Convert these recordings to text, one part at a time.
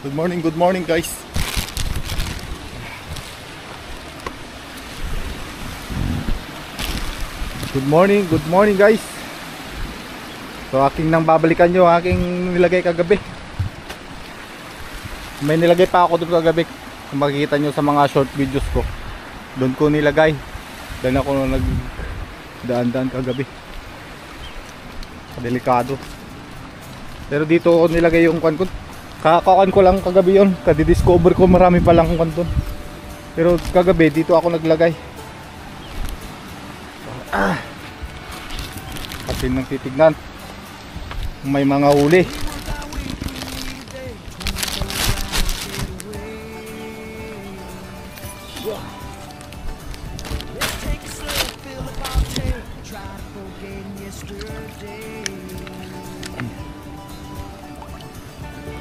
Good morning guys. Good morning guys. So aking nang babalikan nyo aking nilagay kagabi. May nilagay pa ako doon kagabi. Kung makikita nyo sa mga short videos ko, doon ko nilagay. Doon ako nagdaan-daan kagabi. Delikado. Pero dito ko nilagay yung kwan ko. Kakakuan ko lang kagabi yon. Kadi-discover ko marami pa lang kwan doon. Pero kagabi dito ako naglagay. Kasi nang titignan may mga huli.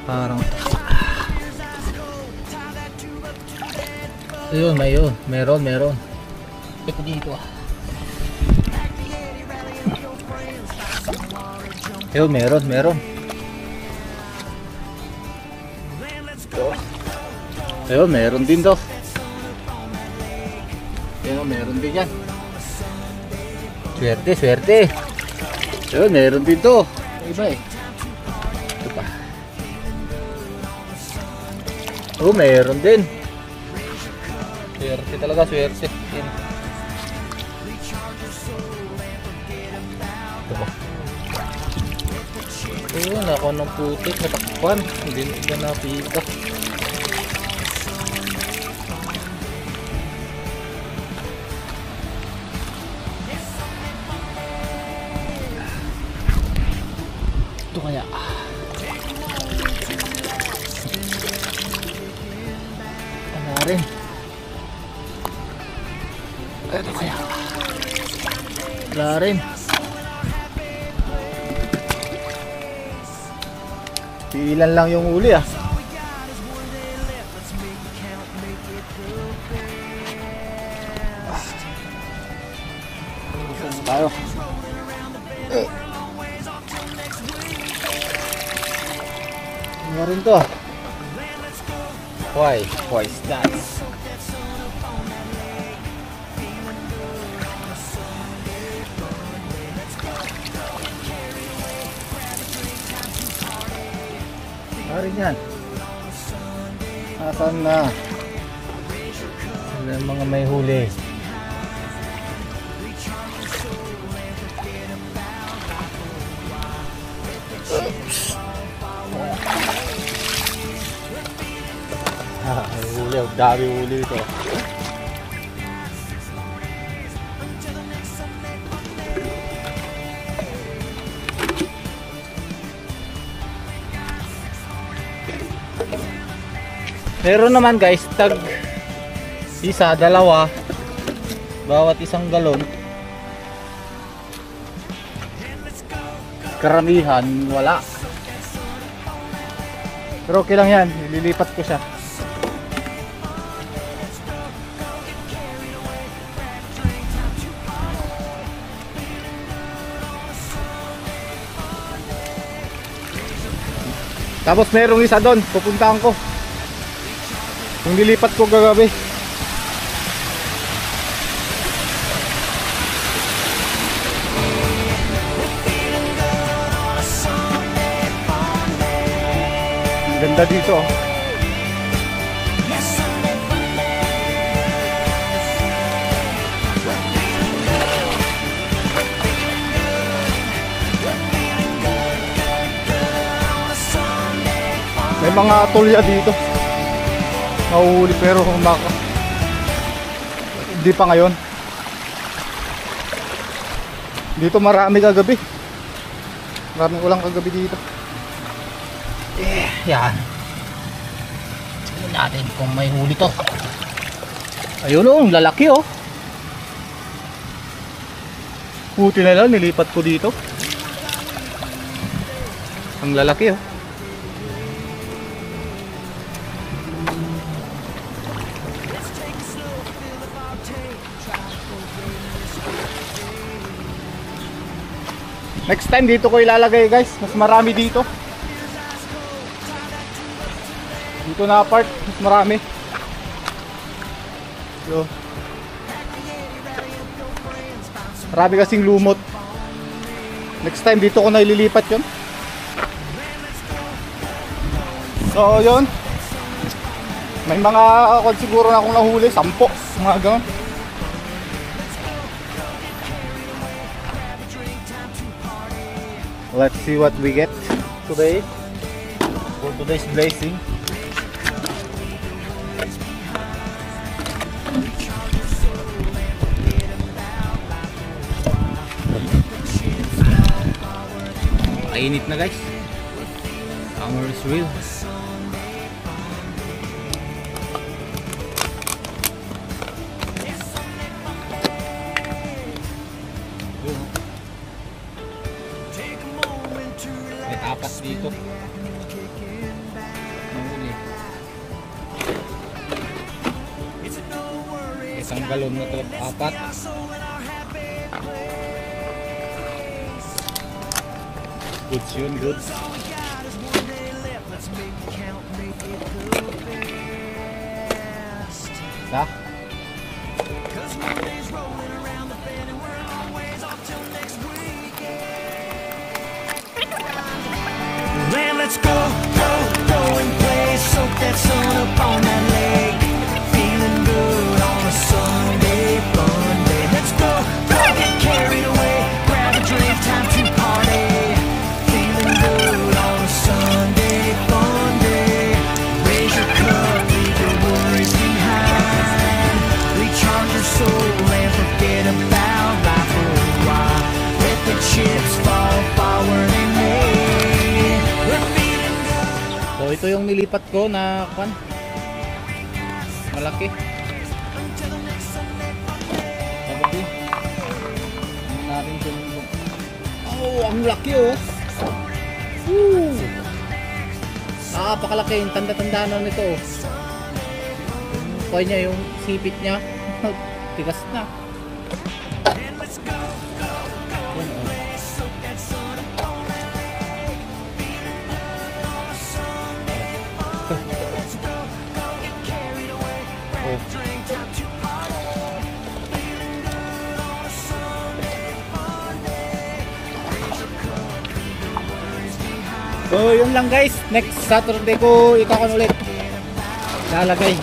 Parang ayun, meron ito dito ayun, meron ayun, meron din to. Ayun, meron din yan. Swerte ayun, meron din to. Iba eh. Ito pa. Oh, meron din. Swerte talaga, swerte. Ayun, ako ng putik, natakpan. Hindi na napita. Ito kaya. Rin. Ito kaya. Wala rin. Ilan lang yung uli ah. Tayo. Ano rin to? Why is that? Arin yan. Asan na? Sila mga may huli. Huli, dami huli ito. Meron naman guys, tag isa, dalawa bawat isang galon. Karamihan wala. Pero okay lang yan, nililipat ko siya. Tapos merong isa doon, pupuntahan ko. Yung nilipat ko kagabi. Ang ganda dito. May mga tulya dito. Mahuhuli pero hindi pa ngayon. Dito marami kagabi. Maraming ulang kagabi dito. Yan. Tignan natin kung may huli to. Ayun oh, lalaki oh. Puti na lang, nilipat ko dito. Ang lalaki oh. Next time dito ko ilalagay guys, mas marami dito. Dito na part, mas marami. So, marami kasing lumot. Next time dito ko na ililipat yun. So yun, may mga siguro na akong nahuli, 10, mga gano'n. Let's see what we get today for today's blazing. Mainit na guys. Summer is real. May tapas dito. Isang galon na to, 4. Goods yun, goods. Sa? Let's go, go, go and play. Soak that sun up on that lake. Feeling good on a Sunday fun day. Let's go, go, get carried away. Grab a drink, time to party. Feeling good on a Sunday fun day. Raise your cup, leave your worries behind. Recharge your soul and forget about life for a while. Let the chips fall forward and make. So ito yung nilipat ko na kwan. Malaki. Malaki. Natin kung... Oh, ang laki oh. Woo! Napakalaki. Yung tanda-tanda na nito oh. Yung kwan niya, yung sipit niya. Tigas na. So yun lang guys, next Saturday ko ikakon ulit lalagay.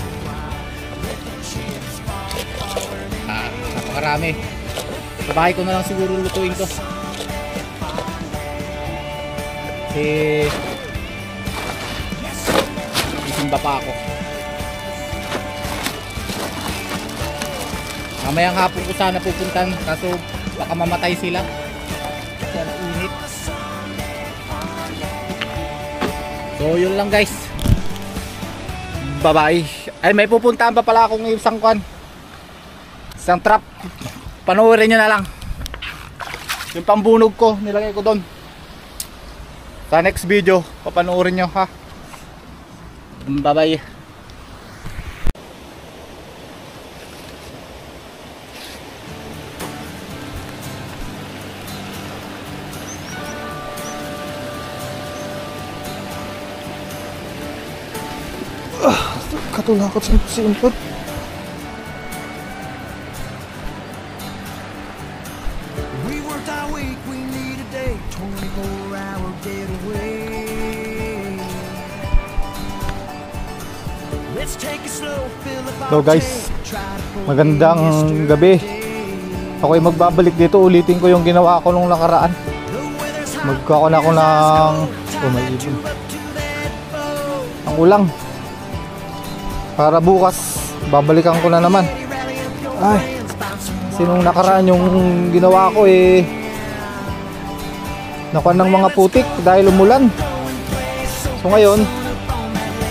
Napakarami. Sa bahay ko na lang siguro lutuin to. Isimba pa ako. Mamayang hapon ko sana pupuntan, kaso baka mamatay sila. Yan, init. So yun lang guys. Bye bye. Ay, may pupuntahan pa pala akong isang kwan, isang trap. Panoorin nyo na lang. Yung pambunog ko, nilagay ko doon. Sa next video, papanoorin nyo ha. Bye bye. Katulakot sa simpot. We worked our week, we need a day, 24-hour getaway. Let's take it slow, fill up So our guys, magandang gabi. Ako ay magbabalik dito, ulitin ko yung ginawa ko nung nakaraan. Magkakon ako ng may ibon. Ang ulang. Para bukas babalikan ko na naman. Ay, kasi nung nakaraan yung ginawa ko nakuha ng mga putik dahil umulan. So ngayon,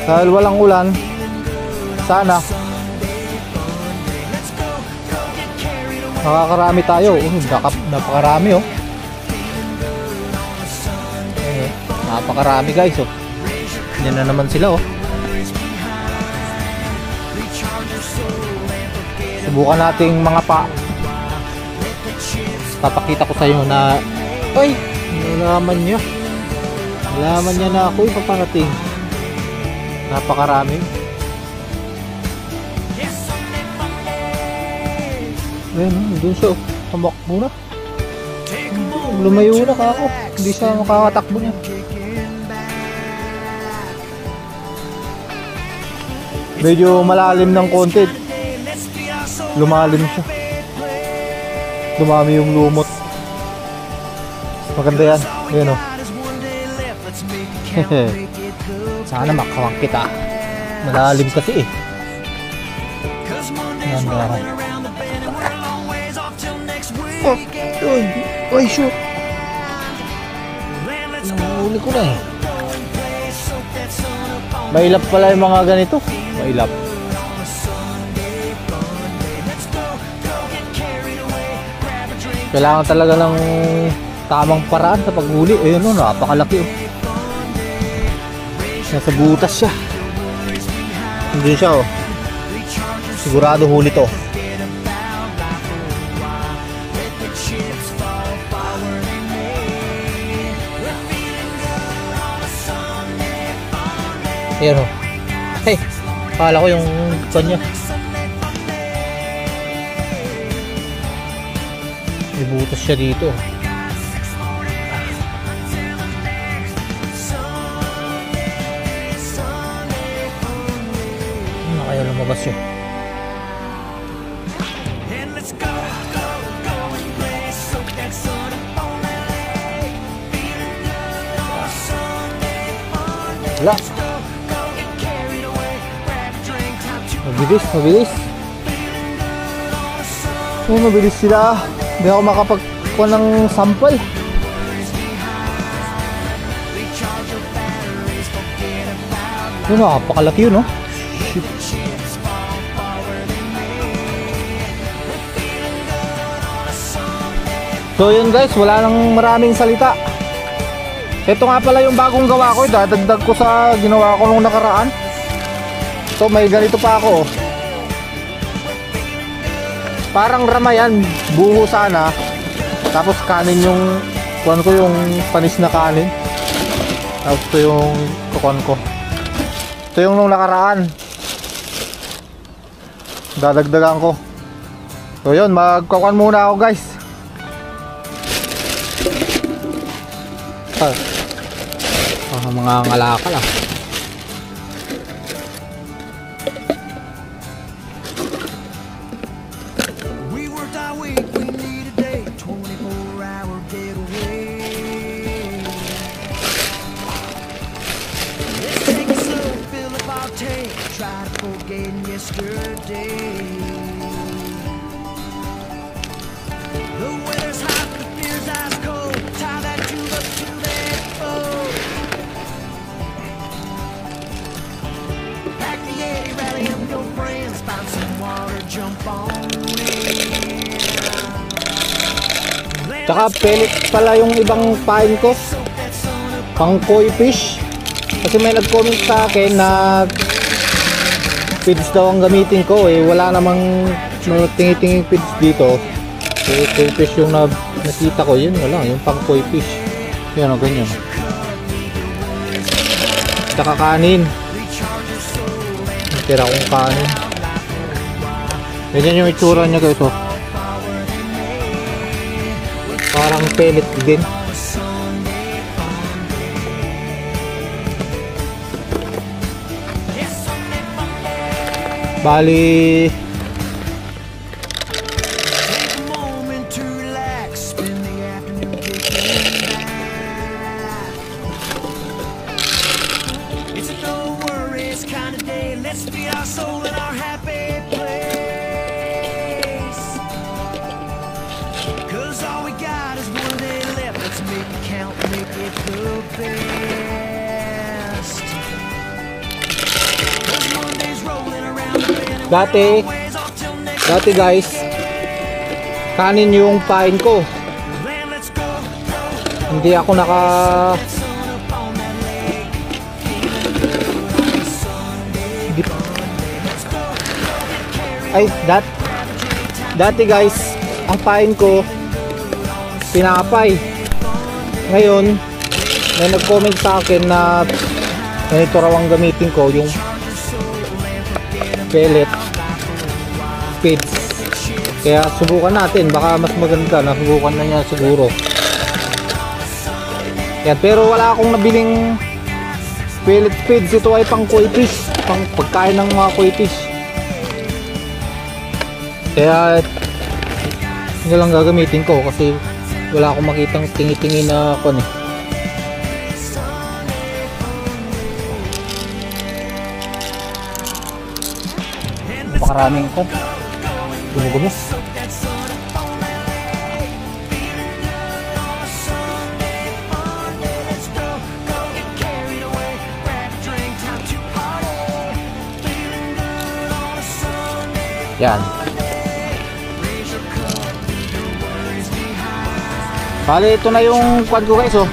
dahil walang ulan, sana makakarami tayo. Napakarami oh. Napakarami guys oh. Yan na naman sila oh. Subukan nating mga papakita ko sa inyo na ay, nalaman niya na ako ipaparating. Napakarami. Ayun, doon siya. Tumakbo na. Lumayo na ka ako. Hindi siya makakatakbo niya. Medyo malalim ng konti. Lumalim siya. Dumami yung lumot. Maganda yan. Ayan o. Sana makawang kita. Malalim kasi eh. Ayan na. Oh, ay shoot. Nahuli ko na eh. Mailap pala yung mga ganito. Mailap. Kailangan talaga ng tamang paraan sa paghuli. Ayun o, napakalaki o. Nasa butas siya. Hindi siya o. Sigurado huli to. Ayan o. Hey, akala ko yung kanya. May butas siya dito. Ano kaya lumabas yun? Wala. Mabilis, mabilis. Oh, mabilis sila. Hindi ako makapagkuha ng sample. Yun, napakalaki yun, no? Shit. So yun guys, wala nang maraming salita. Ito nga pala yung bagong gawa ko. Dadagdag ko sa ginawa ko nung nakaraan. So may ganito pa ako. Parang ramayan, buho sana. Tapos kanin yung kuwan ko, yung panis na kanin. Tapos ito yung kuwan ko. Ito yung nung nakaraan. Dadagdagan ko. So yun, magkukuan muna ako guys. Mga ngalakal ah. Tsaka pellet pala yung ibang pain ko, pang koi fish. Kasi may nag-comment sa akin na feeds daw ang gamitin ko eh. Wala namang tingi-tinging feeds dito. So koi fish yung nakita ko, yun wala, yung pang koi fish. Yan o, ganyan. Tsaka kanin. Tira kong kanin. Ganyan yung itsura niya guys oh. Parang pellet din. Bali Dati guys, kanin yung pain ko. Hindi ako dati guys, ang pain ko tinapay. Ngayon may nag-comment sa akin na Ganito raw ang gamitin ko, yung pellet feeds. Kaya subukan natin, baka mas maganda. Nasubukan na niya siguro. Yan, pero wala akong nabiling pellet feeds. Ito ay pang koi fish, pang pagkain ng mga koi fish. Kaya yun lang gagamitin ko kasi wala akong makitang tingi-tingi na kon eh. Napakaraming kon. Gumo-gumo. Yan. Bale, ito na yung quad ko guys, oh.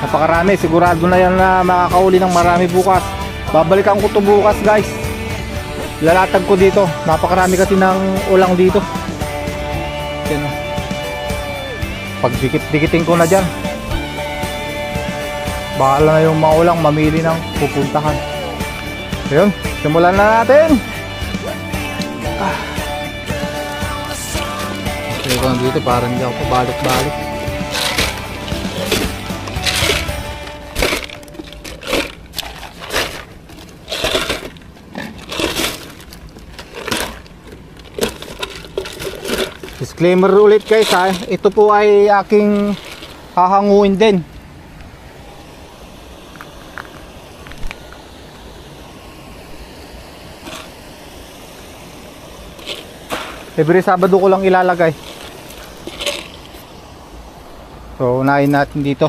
Napakarami, sigurado na yan na makakauli ng marami bukas. Babalikan ko to bukas guys. Lalatag ko dito. Napakarami kasi ng ulang dito. Yan, oh. Pag dikit-dikitin ko na dyan, bahala na yung mga ulang mamili ng pupuntahan. Ayun, simulan na natin. Okay ko dito para hindi ako pabalik-balik. Disclaimer ulit guys ha, ito po ay aking hahanguin din. Every Sabado ko lang ilalagay. So unahin natin dito.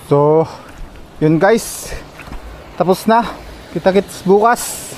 So yun guys, tapos na. Kita-kits bukas.